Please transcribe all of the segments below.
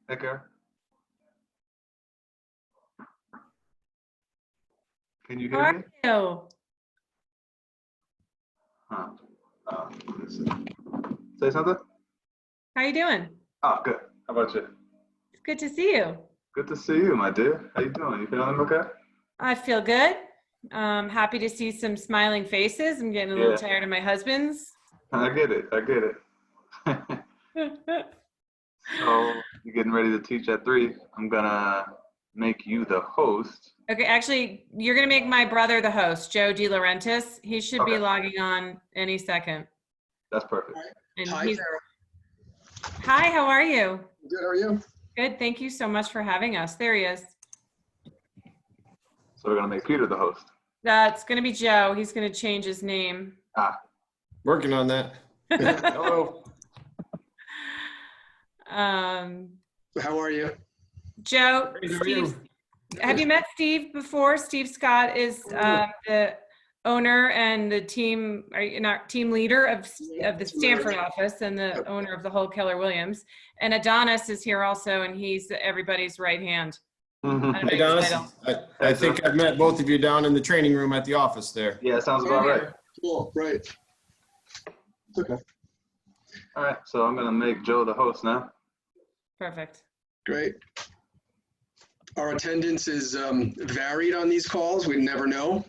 Hey, Kara. Can you How hear are me? you? Huh. Let's see. Say something? How you doing? Oh, good. How about you? It's good to see you. Good to see you, my dear. How you doing? You feeling okay? I feel good. Happy to see some smiling faces. I'm getting a little Yeah, tired of my husband's. I get it. I get it. So you're getting ready to teach at 3. I'm gonna make you the host. Okay, actually, you're gonna make my brother the host, Joe DeLaurentis. He should be Okay, logging on any second. that's perfect. And Hi, he's, Kara. hi, how are you? Good, how are you? Good, thank you so much for having us. There he is. So we're gonna make Peter the host. That's gonna be Joe. He's gonna change his name. Ah, Working on that. Hello. How are you? Joe, Great, how are you? Steve, have you met Steve before? Steve Scott is the owner and the team, not team leader of the Stanford office and the owner of the whole Keller Williams. And Adonis is here also, and he's everybody's right hand. mhm. I don't Hey, know his Dennis. title. I think I've met both of you down in the training room at the office there. Yeah, sounds about right. Cool, right. Okay, All right, so I'm gonna make Joe the host now. Perfect. great. Our attendance is varied on these calls. We never know,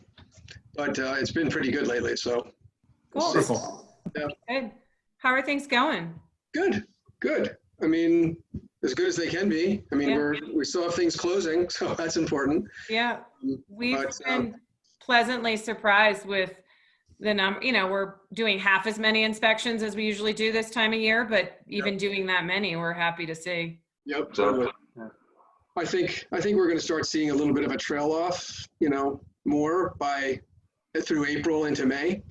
but it's been pretty good lately, so Cool. Wonderful. Good. How are things going? good, good. I mean, as good as they can be. I mean, Yeah. we still have things closing, so that's important. Yeah, we've But, been pleasantly surprised with the number. We're doing half as many inspections as we usually do this time of year, but even doing that many, we're happy to see. Yep, So, totally. I think we're going to start seeing a little bit of a trail off, more through April into May,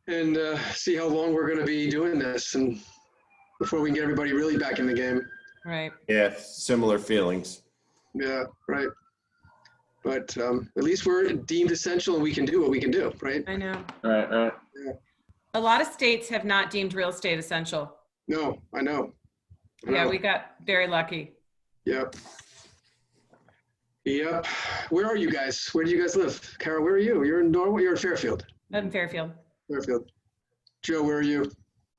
and see how long we're going to be doing this, and before we can get everybody really back in the game. Right. Yeah, similar feelings. Yeah, right. But at least we're deemed essential, and we can do what we can do, right? I know. all right. A lot of states have not deemed real estate essential. No, I know. Yeah, we got very lucky. Yep. Yep. Where are you guys? Where do you guys live? Kara, where are you? You're in Norway. You're in Fairfield. I'm in Fairfield. Fairfield. Joe, where are you?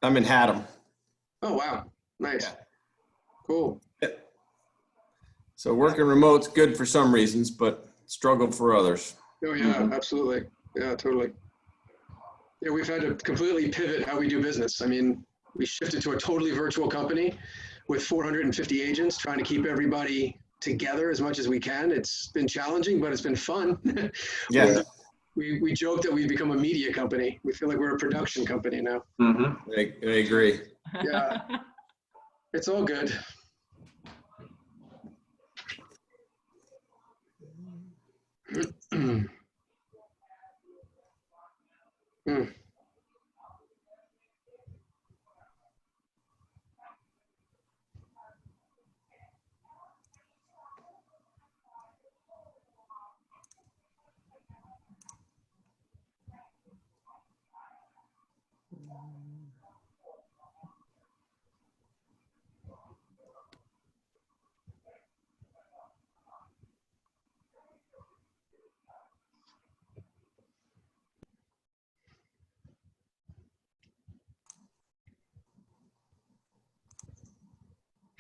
I'm in Haddam. Oh, wow. Nice. Cool. So working remote's good for some reasons, but struggle for others. Oh, yeah, absolutely. Yeah, totally. Yeah, we've had to completely pivot how we do business. I mean, we shifted to a totally virtual company with 450 agents, trying to keep everybody together as much as we can. It's been challenging, but it's been fun. Yeah, We joke that we've become a media company. We feel like we're a production company now. Mm-hmm. I agree. Yeah. It's all good. Mm.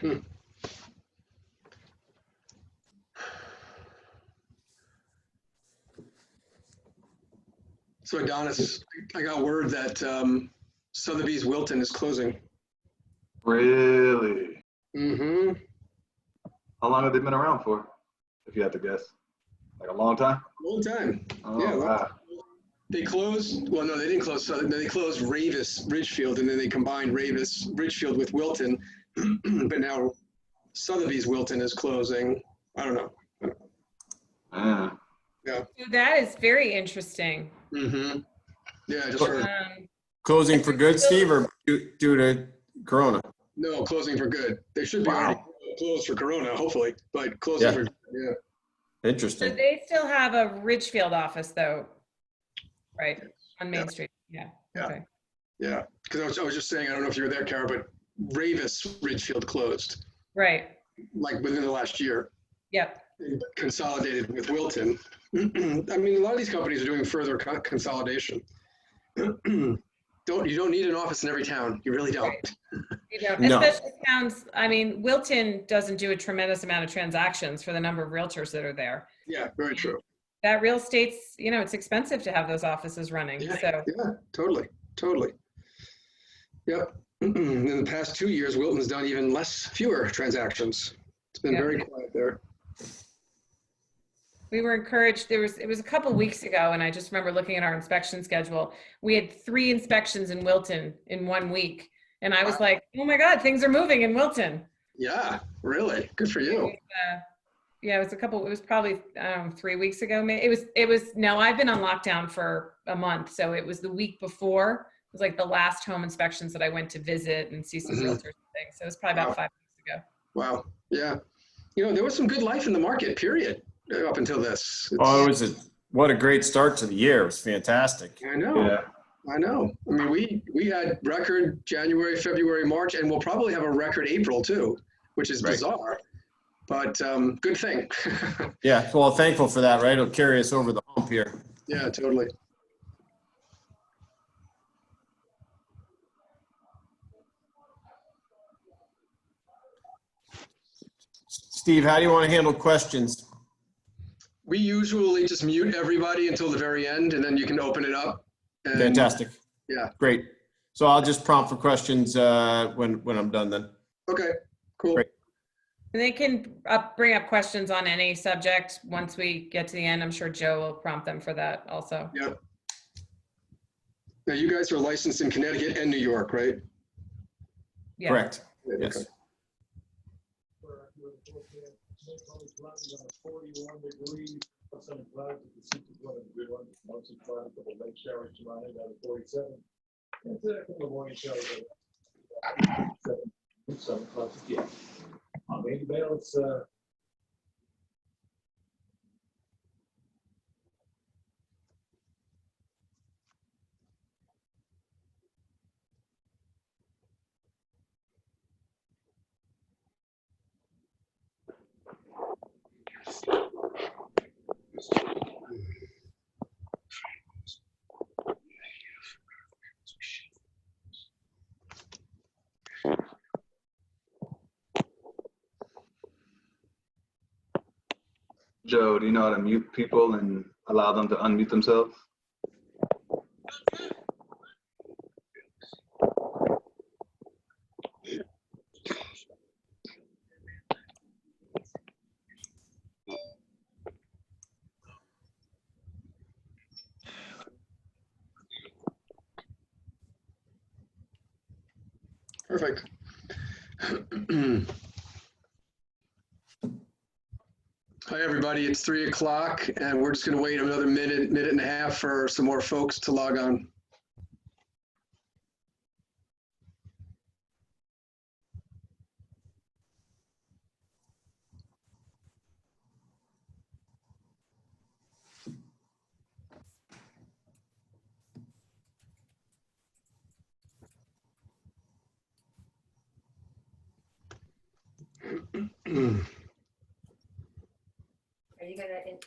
Hmm. So Adonis, I got word that Sotheby's Wilton is closing. Really? Mm-hmm. How long have they been around for? If you had to guess, like a long time. Long time. Oh, Yeah, long wow. They closed, well, no, they didn't close Southern, they closed Ravis Ridgefield, and then they combined Ravis Ridgefield with Wilton. But now Sotheby's Wilton is closing. I don't know. Yeah. So that is very interesting. Mm-hmm. Yeah, I just heard. Closing for good, Steve, or due to Corona? No, closing for good. They should be Wow. already closed for Corona, hopefully, but closing Yeah. for, yeah. So Interesting. they still have a Ridgefield office though, right? On Main Yeah. Street. Yeah. Yeah. Okay. Yeah, because I was just saying, I don't know if you were there, Kara, but Ravis Ridgefield closed. Right. like within the last year, Yep. consolidated with Wilton. I mean, a lot of these companies are doing further consolidation. You don't need an office in every town. You really don't. Right. You know, No. especially towns, I mean, Wilton doesn't do a tremendous amount of transactions for the number of realtors that are there. Yeah, very true. That real estate's, you know, it's expensive to have those offices running. Yeah, So, yeah, totally. Yep. In the past 2 years, Wilton's done even fewer transactions. It's been Yeah. very quiet there. we were encouraged, it was a couple weeks ago, and I just remember looking at our inspection schedule. We had 3 inspections in Wilton in 1 week. And I was like, oh my God, things are moving in Wilton. Yeah, really. Good for you. Yeah, it was probably 3 weeks ago. No, I've been on lockdown for a month. So it was the week before. It was like the last home inspections that I went to visit and see some Mhm. realtors and things. So it was probably about Wow. 5 weeks ago. Wow. Yeah. You know, there was some good life in the market, period, up until this. Oh, what a great start to the year. It was fantastic. I know. Yeah. I know. I mean, we had record January, February, March, and we'll probably have a record April too, which is Right. bizarre, but good thing. Yeah, well, thankful for that, right? It'll carry us over the hump here. Yeah, totally. Steve, how do you want to handle questions? We usually just mute everybody until the very end, and then you can open it up. And, Fantastic. Yeah. Great. So I'll just prompt for questions when I'm done then. Okay, cool. Great. And they can bring up questions on any subject once we get to the end. I'm sure Joe will prompt them for that also. Yep. Now, you guys are licensed in Connecticut and New York, right? Yeah. Correct. Okay. Yes. 41 degrees, some clouds, you can see one of the good ones, mostly clouds, but the lake showers tonight out of 47. It's a couple of morning showers. 7 o'clock again. On Baby Bale, it's Joe, do you know how to mute people and allow them to unmute themselves? Perfect. Hi, everybody. It's 3 o'clock, and we're just going to wait another minute and a half for some more folks to log on. Are you gonna?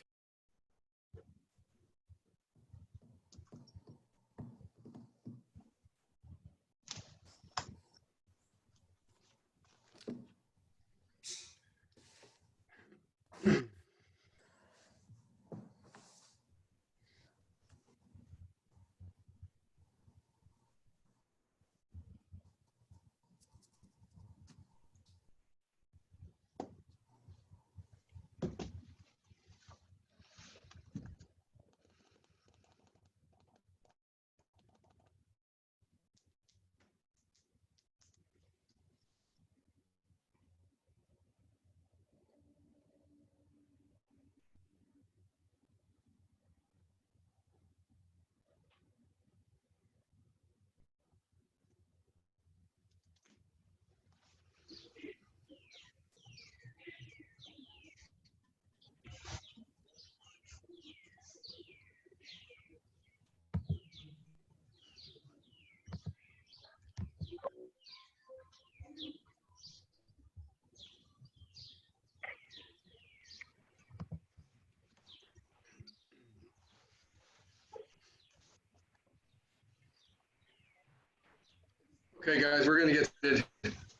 Okay, guys, we're gonna get started.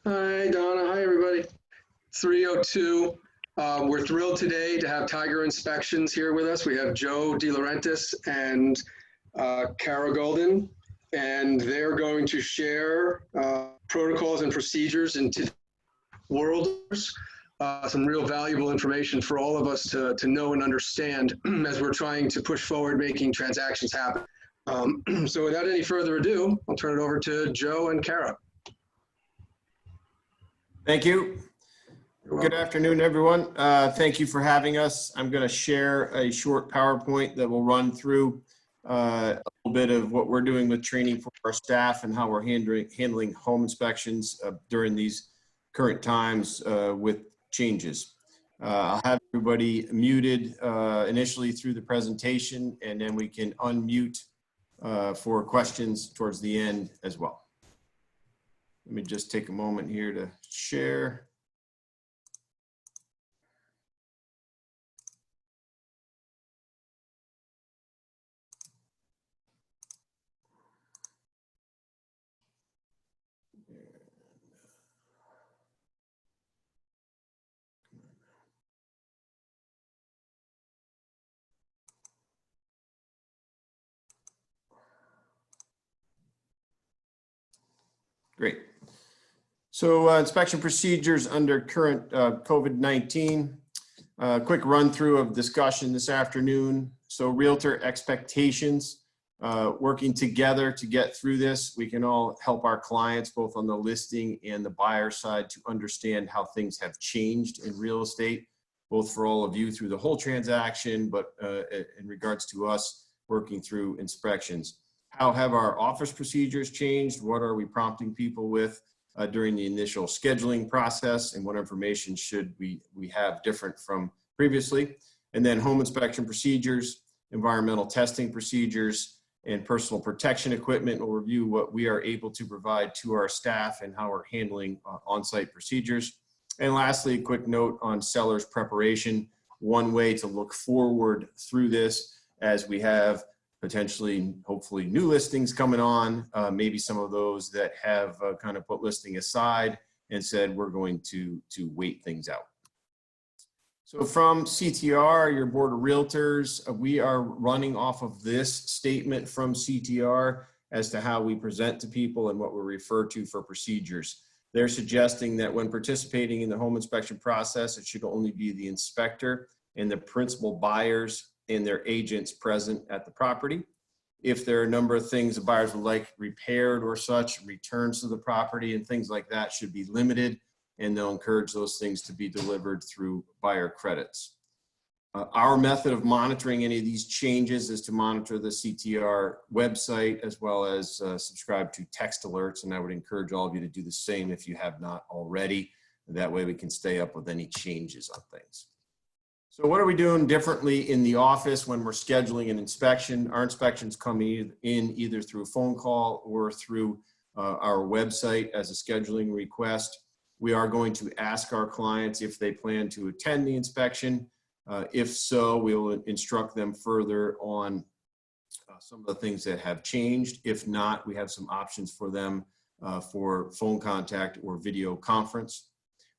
Hi, Donna. Hi, everybody. 3:02. We're thrilled today to have Tiger Inspections here with us. We have Joe DeLaurentis and Kara Golden, and they're going to share protocols and procedures in today's world. Some real valuable information for all of us to know and understand as we're trying to push forward making transactions happen. So without any further ado, I'll turn it over to Joe and Kara. Thank you. Good afternoon, everyone. Thank you for having us. I'm going to share a short PowerPoint that will run through a little bit of what we're doing with training for our staff and how we're handling home inspections during these current times with changes. I'll have everybody muted initially through the presentation, and then we can unmute for questions towards the end as well. Let me just take a moment here to share. Great. So inspection procedures under current COVID-19. Quick run through of discussion this afternoon. So realtor expectations, working together to get through this. We can all help our clients both on the listing and the buyer side to understand how things have changed in real estate, both for all of you through the whole transaction, but in regards to us working through inspections. How have our office procedures changed? What are we prompting people with during the initial scheduling process? And what information should we have different from previously? And then home inspection procedures, environmental testing procedures, and personal protection equipment. We'll review what we are able to provide to our staff and how we're handling on-site procedures. And lastly, a quick note on seller's preparation. One way to look forward through this as we have potentially, hopefully, new listings coming on, maybe some of those that have kind of put listing aside and said, we're going to wait things out. So from CTR, your board of realtors, we are running off of this statement from CTR as to how we present to people and what we refer to for procedures. They're suggesting that when participating in the home inspection process, it should only be the inspector and the principal buyers and their agents present at the property. If there are a number of things the buyers would like repaired or such, returns to the property and things like that should be limited, and they'll encourage those things to be delivered through buyer credits. Our method of monitoring any of these changes is to monitor the CTR website as well as subscribe to text alerts, and I would encourage all of you to do the same if you have not already. That way we can stay up with any changes on things. So what are we doing differently in the office when we're scheduling an inspection? Our inspections come in either through a phone call or through our website as a scheduling request. We are going to ask our clients if they plan to attend the inspection. If so, we will instruct them further on some of the things that have changed. If not, we have some options for them for phone contact or video conference.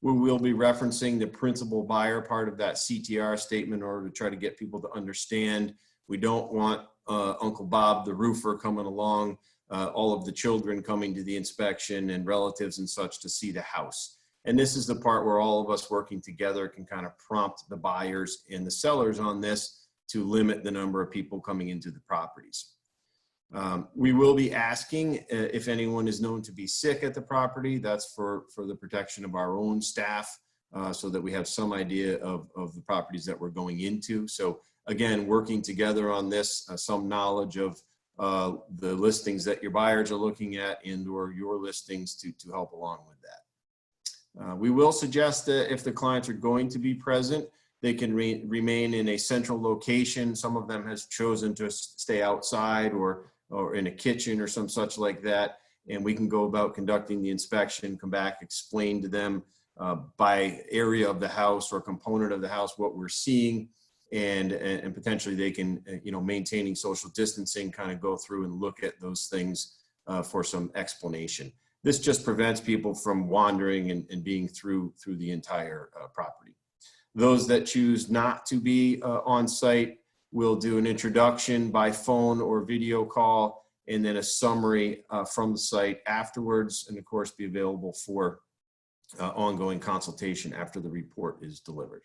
We will be referencing the principal buyer part of that CTR statement in order to try to get people to understand we don't want Uncle Bob, the roofer, coming along, all of the children coming to the inspection and relatives and such to see the house. And this is the part where all of us working together can kind of prompt the buyers and the sellers on this to limit the number of people coming into the properties. We will be asking if anyone is known to be sick at the property. That's for the protection of our own staff so that we have some idea of the properties that we're going into. So again, working together on this, some knowledge of the listings that your buyers are looking at and or your listings to help along with that. We will suggest that if the clients are going to be present, they can remain in a central location. Some of them has chosen to stay outside or in a kitchen or some such like that. And we can go about conducting the inspection, come back, explain to them by area of the house or component of the house what we're seeing. And potentially they can, maintaining social distancing, kind of go through and look at those things for some explanation. This just prevents people from wandering and being through the entire property. Those that choose not to be on site will do an introduction by phone or video call, and then a summary from the site afterwards, and of course be available for ongoing consultation after the report is delivered.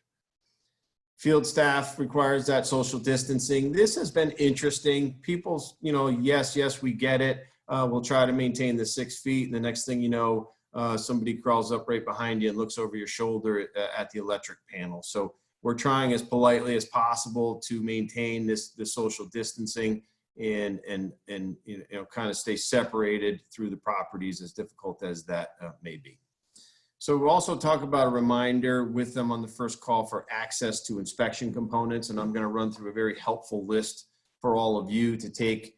Field staff requires that social distancing. This has been interesting. People's, yes, we get it. We'll try to maintain the 6 feet, and the next thing you know, somebody crawls up right behind you and looks over your shoulder at the electric panel. So we're trying as politely as possible to maintain this social distancing and kind of stay separated through the properties, as difficult as that may be. So we'll also talk about a reminder with them on the first call for access to inspection components, and I'm going to run through a very helpful list for all of you to take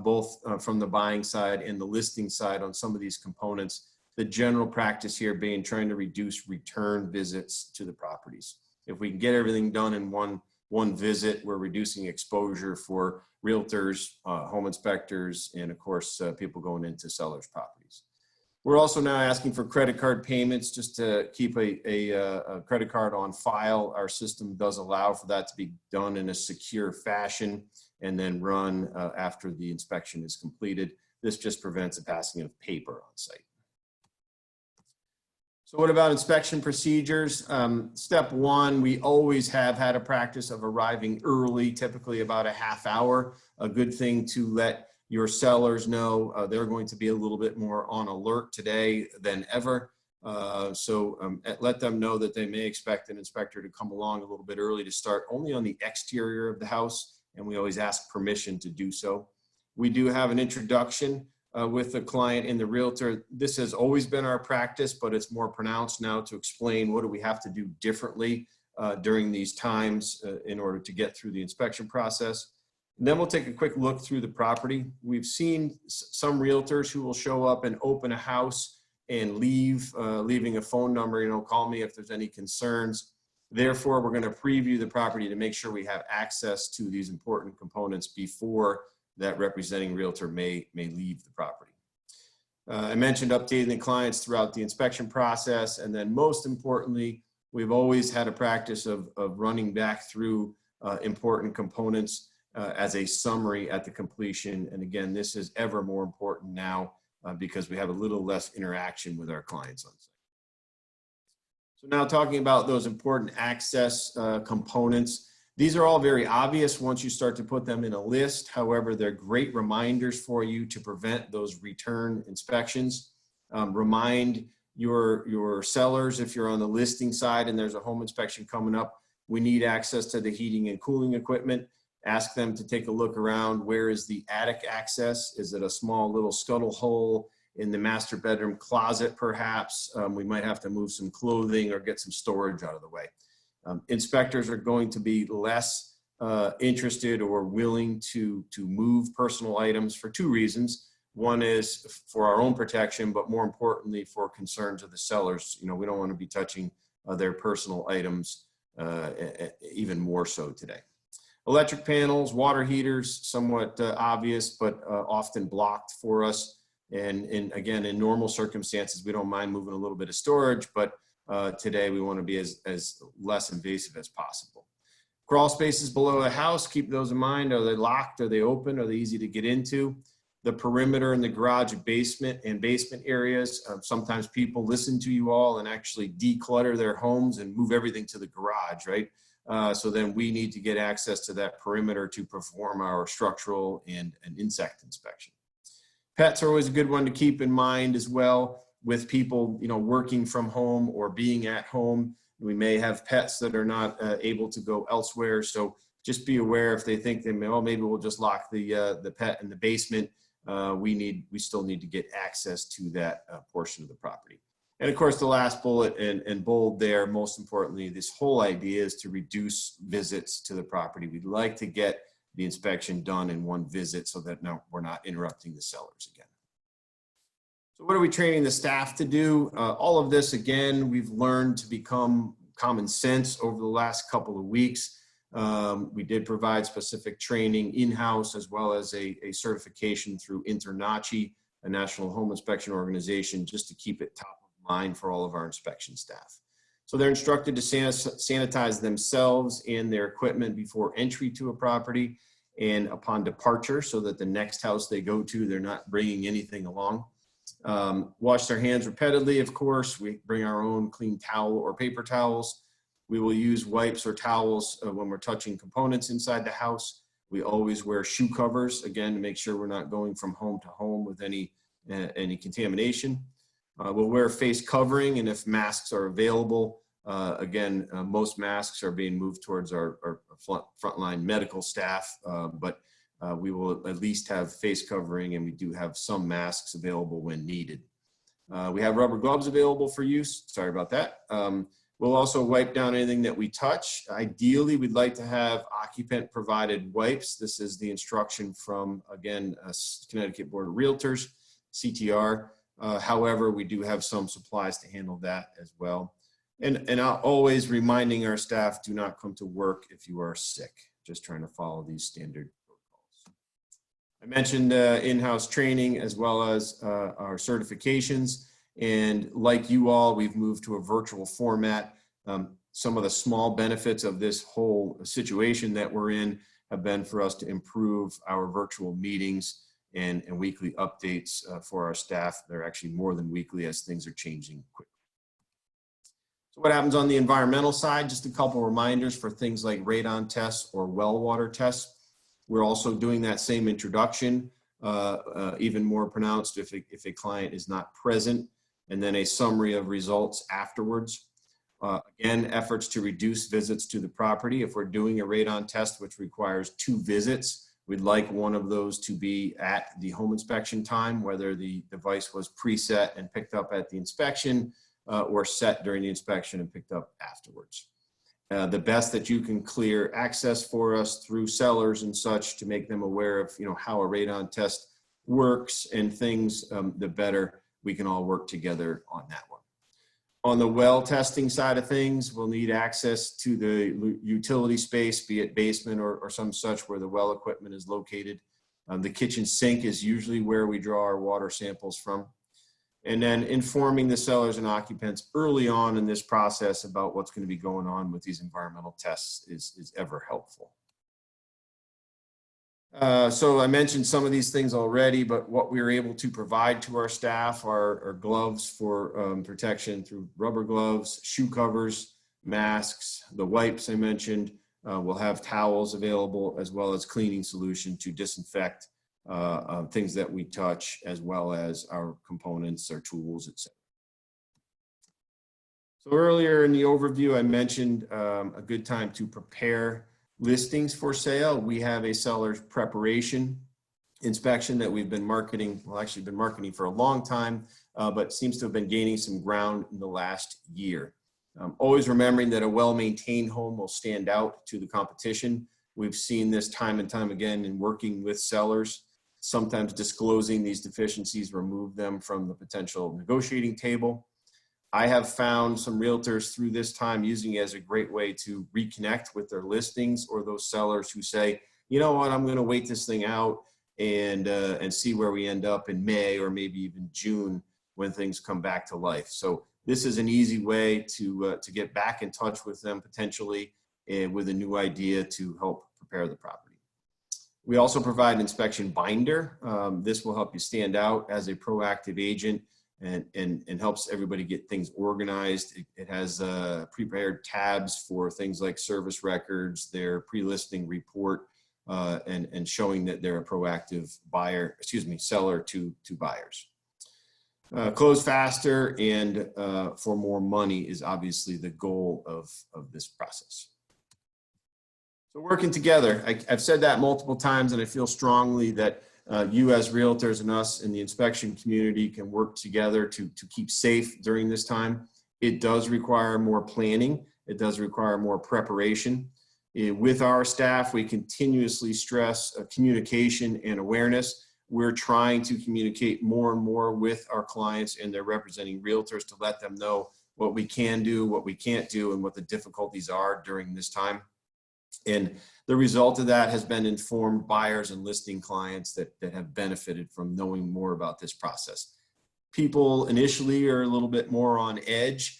both from the buying side and the listing side on some of these components. The general practice here being trying to reduce return visits to the properties. If we can get everything done in one visit, we're reducing exposure for realtors, home inspectors, and of course, people going into sellers' properties. We're also now asking for credit card payments just to keep a credit card on file. Our system does allow for that to be done in a secure fashion and then run after the inspection is completed. This just prevents the passing of paper on site. So what about inspection procedures? Step one, we always have had a practice of arriving early, typically about a half hour. A good thing to let your sellers know they're going to be a little bit more on alert today than ever. Let them know that they may expect an inspector to come along a little bit early to start only on the exterior of the house, and we always ask permission to do so. We do have an introduction with the client and the realtor. This has always been our practice, but it's more pronounced now to explain what do we have to do differently during these times in order to get through the inspection process. And then we'll take a quick look through the property. We've seen some realtors who will show up and open a house and leave, leaving a phone number, call me if there's any concerns. Therefore, we're going to preview the property to make sure we have access to these important components before that representing realtor may leave the property. I mentioned updating the clients throughout the inspection process. And then most importantly, we've always had a practice of running back through important components as a summary at the completion. And again, this is ever more important now because we have a little less interaction with our clients on site. So now talking about those important access components. These are all very obvious once you start to put them in a list. However, they're great reminders for you to prevent those return inspections. Remind your sellers, if you're on the listing side and there's a home inspection coming up, we need access to the heating and cooling equipment. Ask them to take a look around. Where is the attic access? Is it a small little scuttle hole in the master bedroom closet perhaps? We might have to move some clothing or get some storage out of the way. Inspectors are going to be less interested or willing to move personal items for two reasons. One is for our own protection, but more importantly for concerns of the sellers. We don't want to be touching their personal items even more so today. Electric panels, water heaters, somewhat obvious, but often blocked for us. And again, in normal circumstances, we don't mind moving a little bit of storage, but today we want to be as less invasive as possible. Crawl spaces below the house, keep those in mind. Are they locked? Are they open? Are they easy to get into? The perimeter in the garage basement areas. Sometimes people listen to you all and actually declutter their homes and move everything to the garage, right? So then we need to get access to that perimeter to perform our structural and insect inspection. Pets are always a good one to keep in mind as well. With people, working from home or being at home, we may have pets that are not able to go elsewhere. So just be aware if they think they may, maybe we'll just lock the pet in the basement. We still need to get access to that portion of the property. And of course, the last bullet and bold there, most importantly, this whole idea is to reduce visits to the property. We'd like to get the inspection done in one visit so that we're not interrupting the sellers again. So what are we training the staff to do? All of this, again, we've learned to become common sense over the last couple of weeks. We did provide specific training in-house as well as a certification through InterNACHI a national home inspection organization, just to keep it top of mind for all of our inspection staff. So they're instructed to sanitize themselves and their equipment before entry to a property and upon departure, so that the next house they go to, they're not bringing anything along. Wash their hands repeatedly, of course. We bring our own clean towel or paper towels. We will use wipes or towels when we're touching components inside the house. We always wear shoe covers, again, to make sure we're not going from home to home with any contamination. We'll wear face covering, and if masks are available, most masks are being moved towards our frontline medical staff, but we will at least have face covering, and we do have some masks available when needed. We have rubber gloves available for use. Sorry about that. We'll also wipe down anything that we touch. Ideally, we'd like to have occupant provided wipes. This is the instruction from, again, Connecticut Board of Realtors, CTR. However, we do have some supplies to handle that as well. And always reminding our staff, do not come to work if you are sick. Just trying to follow these standard protocols. I mentioned in-house training as well as our certifications. And like you all, we've moved to a virtual format. Some of the small benefits of this whole situation that we're in have been for us to improve our virtual meetings and weekly updates for our staff. They're actually more than weekly, as things are changing quickly. So what happens on the environmental side? Just a couple reminders for things like radon tests or well water tests. We're also doing that same introduction, even more pronounced if a client is not present, and then a summary of results afterwards. Again, efforts to reduce visits to the property. If we're doing a radon test, which requires 2 visits, we'd like one of those to be at the home inspection time, whether the device was preset and picked up at the inspection or set during the inspection and picked up afterwards. The best that you can clear access for us through sellers and such to make them aware of, how a radon test works and things, the better we can all work together on that one. On the well testing side of things, we'll need access to the utility space, be it basement or some such where the well equipment is located. The kitchen sink is usually where we draw our water samples from. And then informing the sellers and occupants early on in this process about what's going to be going on with these environmental tests is ever helpful. So I mentioned some of these things already, but what we were able to provide to our staff are gloves for protection through rubber gloves, shoe covers, masks, the wipes I mentioned. We'll have towels available as well as cleaning solution to disinfect things that we touch, as well as our components, our tools, etc. So earlier in the overview, I mentioned a good time to prepare listings for sale. We have a seller's preparation inspection that we've been marketing, actually been marketing for a long time, but seems to have been gaining some ground in the last year. Always remembering that a well-maintained home will stand out to the competition. We've seen this time and time again in working with sellers. Sometimes disclosing these deficiencies remove them from the potential negotiating table. I have found some realtors through this time using it as a great way to reconnect with their listings, or those sellers who say, you know what, I'm going to wait this thing out and see where we end up in May or maybe even June when things come back to life. So this is an easy way to get back in touch with them potentially with a new idea to help prepare the property. We also provide an inspection binder. This will help you stand out as a proactive agent and helps everybody get things organized. It has prepared tabs for things like service records, their pre-listing report, and showing that they're a proactive seller to buyers. Close faster and for more money is obviously the goal of this process. So working together, I've said that multiple times, and I feel strongly that you as realtors and us in the inspection community can work together to keep safe during this time. It does require more planning. It does require more preparation. With our staff, we continuously stress communication and awareness. We're trying to communicate more and more with our clients and their representing realtors to let them know what we can do, what we can't do, and what the difficulties are during this time. And the result of that has been informed buyers and listing clients that have benefited from knowing more about this process. People initially are a little bit more on edge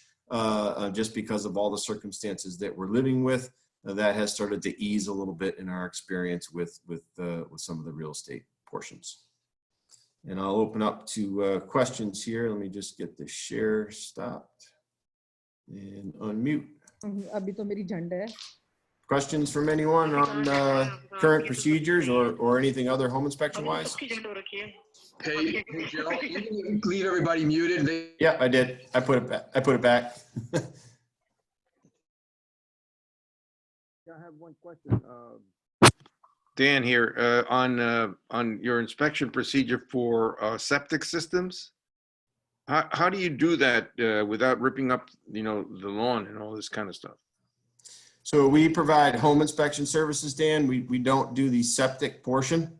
just because of all the circumstances that we're living with. That has started to ease a little bit in our experience with some of the real estate portions. And I'll open up to questions here. Let me just get the share stopped and unmute. अभी तो मेरी झंड है. Questions from anyone on current procedures or anything other home inspection wise? Hey, Joe, you can leave everybody muted. Yeah, I did. I put it back. I have one question. Dan here, on your inspection procedure for septic systems. How do you do that without ripping up, the lawn and all this kind of stuff? So we provide home inspection services, Dan. We don't do the septic portion.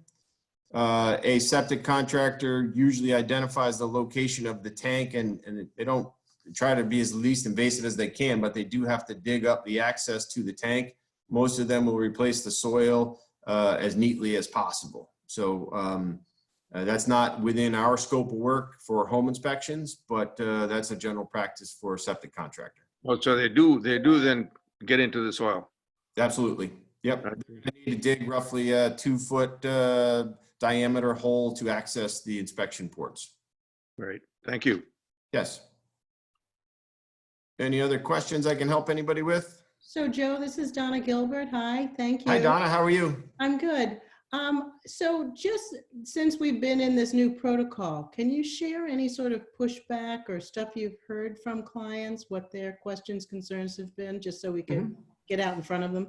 A septic contractor usually identifies the location of the tank, and they don't try to be as least invasive as they can, but they do have to dig up the access to the tank. Most of them will replace the soil as neatly as possible. So that's not within our scope of work for home inspections, but that's a general practice for a septic contractor. Oh, so they do then get into the soil. Absolutely. Yep. They need to dig roughly a 2-foot diameter hole to access the inspection ports. Great. Thank you. Yes. Any other questions I can help anybody with? So Joe, this is Donna Gilbert. Hi, thank you. Hi, Donna. How are you? I'm good. So just since we've been in this new protocol, can you share any sort of pushback or stuff you've heard from clients, what their questions, concerns have been, just so we can get out in front of them?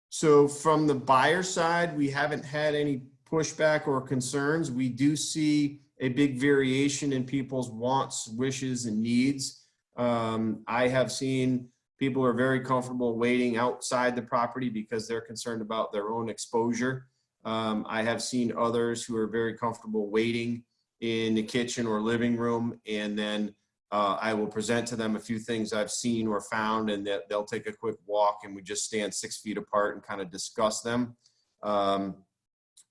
So from the buyer side, we haven't had any pushback or concerns. We do see a big variation in people's wants, wishes, and needs. I have seen people are very comfortable waiting outside the property because they're concerned about their own exposure. I have seen others who are very comfortable waiting in the kitchen or living room, and then I will present to them a few things I've seen or found, and that they'll take a quick walk, and we just stand 6 feet apart and kind of discuss them.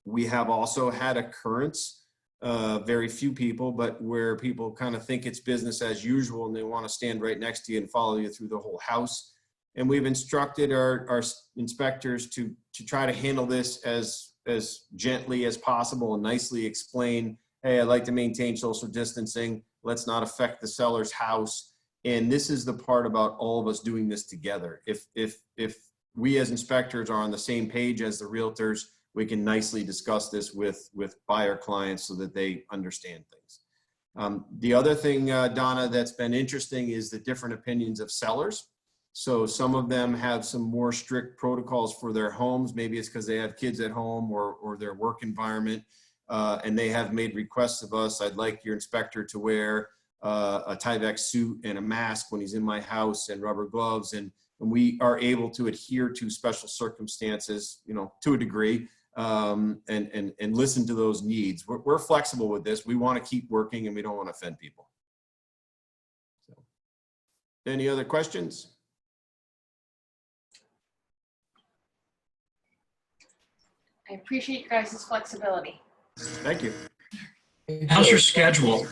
We have also had occurrence, very few people, but where people kind of think it's business as usual and they want to stand right next to you and follow you through the whole house. And we've instructed our inspectors to try to handle this as gently as possible and nicely explain, hey, I'd like to maintain social distancing. Let's not affect the seller's house. And this is the part about all of us doing this together. If we as inspectors are on the same page as the realtors, we can nicely discuss this with buyer clients so that they understand things. The other thing, Donna, that's been interesting is the different opinions of sellers. So some of them have some more strict protocols for their homes. Maybe it's because they have kids at home or their work environment. And they have made requests of us. I'd like your inspector to wear a Tyvek suit and a mask when he's in my house and rubber gloves. And we are able to adhere to special circumstances, to a degree, and listen to those needs. We're flexible with this. We want to keep working and we don't want to offend people. So, any other questions? I appreciate you guys' flexibility. Thank you. How's your schedule?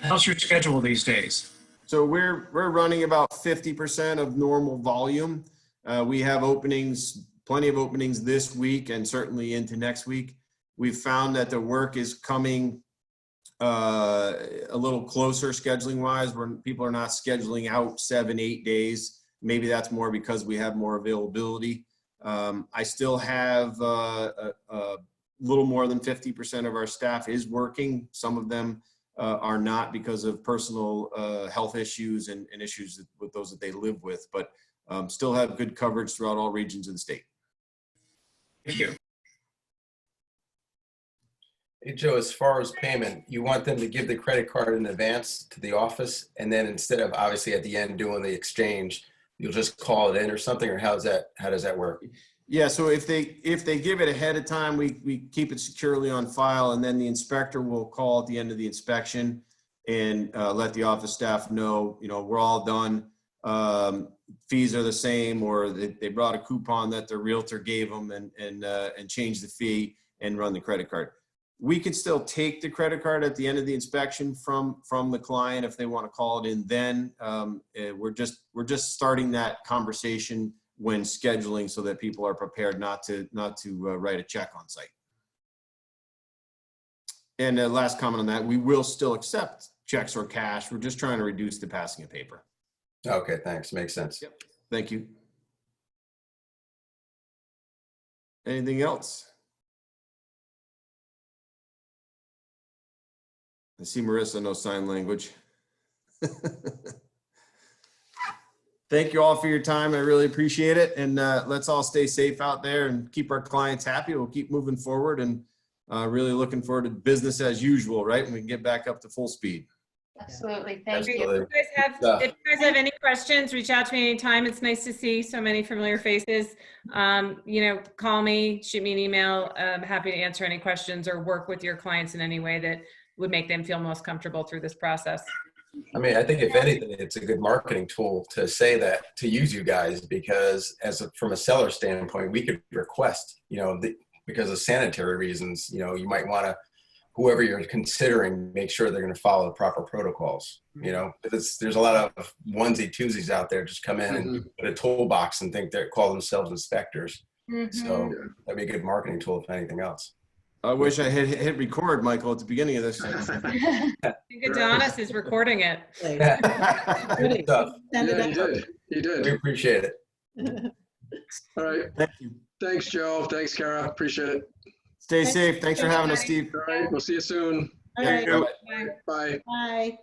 How's your schedule these days? So we're running about 50% of normal volume. We have openings, plenty of openings this week and certainly into next week. We've found that the work is coming a little closer scheduling wise, where people are not scheduling out 7-8 days. Maybe that's more because we have more availability. I still have a little more than 50% of our staff is working. Some of them are not because of personal health issues and issues with those that they live with, but still have good coverage throughout all regions of the state. Thank you. Hey, Joe, as far as payment, you want them to give the credit card in advance to the office, and then instead of obviously at the end doing the exchange, you'll just call it in or something, or how does that work? Yeah, so if they give it ahead of time, we keep it securely on file, and then the inspector will call at the end of the inspection and let the office staff know, we're all done. fees are the same, or they brought a coupon that their realtor gave them and change the fee and run the credit card. We can still take the credit card at the end of the inspection from the client if they want to call it in. Then we're just starting that conversation when scheduling, so that people are prepared not to write a check on site. And last comment on that, we will still accept checks or cash. We're just trying to reduce the passing of paper. Okay, thanks. Makes sense. Yep. Thank you. Anything else? I see Marissa knows sign language. Thank you all for your time. I really appreciate it. And let's all stay safe out there and keep our clients happy. We'll keep moving forward, and really looking forward to business as usual, right? When we can get back up to full speed. Absolutely. Thank you. Absolutely. If you guys have any questions, reach out to me anytime. It's nice to see so many familiar faces. Call me, shoot me an email. I'm happy to answer any questions or work with your clients in any way that would make them feel most comfortable through this process. I mean, I think if anything, it's a good marketing tool to say that, to use you guys, because from a seller standpoint, we could request, because of sanitary reasons, you might want to, whoever you're considering, make sure they're going to follow the proper protocols. There's a lot of onesie twosies out there, just come in and put a toolbox and think they call themselves inspectors. So that'd be a good marketing tool if anything else. I wish I had hit record, Michael, at the beginning of this. I think Adonis is recording it. Yeah, Send it he out. did. He did. We appreciate it. All right. Thank you. Thanks, Joe. Thanks, Kara. Appreciate it. Stay safe. Thanks for having us, Steve. All right. We'll see you soon. All right, Bye. Bye. bye.